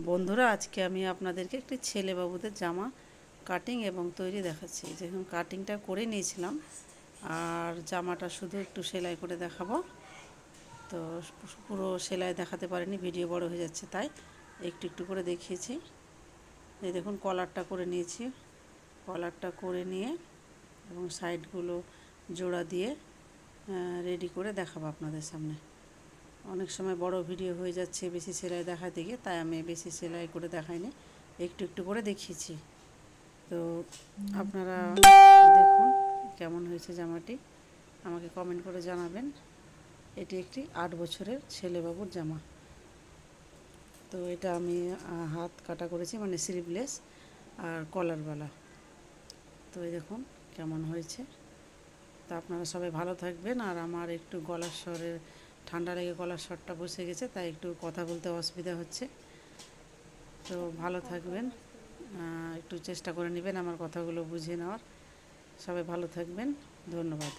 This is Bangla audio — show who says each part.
Speaker 1: বন্ধুরা, আজকে আমি আপনাদেরকে একটি ছেলে বাবুদের জামা কাটিং এবং তৈরি দেখাচ্ছি। যেরকম কাটিংটা করে নিয়েছিলাম আর জামাটা শুধু একটু সেলাই করে দেখাবো। তো পুরো সেলাই দেখাতে পারিনি, ভিডিও বড় হয়ে যাচ্ছে, তাই একটু একটু করে দেখিয়েছি। এই দেখুন, কলারটা করে নিয়েছি। কলারটা করে নিয়ে এবং সাইডগুলো জোড়া দিয়ে রেডি করে দেখাবো আপনাদের সামনে। অনেক সময় বড় ভিডিও হয়ে যাচ্ছে বেশি সেলাই দেখাতে গিয়ে, তাই আমি বেশি সেলাই করে দেখাইনি, একটু একটু করে দেখিয়েছি। তো আপনারা দেখুন কেমন হয়েছে জামাটি, আমাকে কমেন্ট করে জানাবেন। এটি একটি 8 বছরের ছেলেবাবুর জামা। তো এটা আমি হাত কাটা করেছি, মানে স্লিভলেস আর কলারওয়ালা। তো এই দেখুন কেমন হয়েছে। তো আপনারা সবাই ভালো থাকবেন। আর আমার একটু গলার স্বরের ঠান্ডা লেগে গলার স্বরটা বসে গেছে, তাই একটু কথা বলতে অসুবিধা হচ্ছে। তো ভালো থাকবেন, একটু চেষ্টা করে নেবেন আমার কথাগুলো বুঝে নেওয়ার। সবাই ভালো থাকবেন, ধন্যবাদ।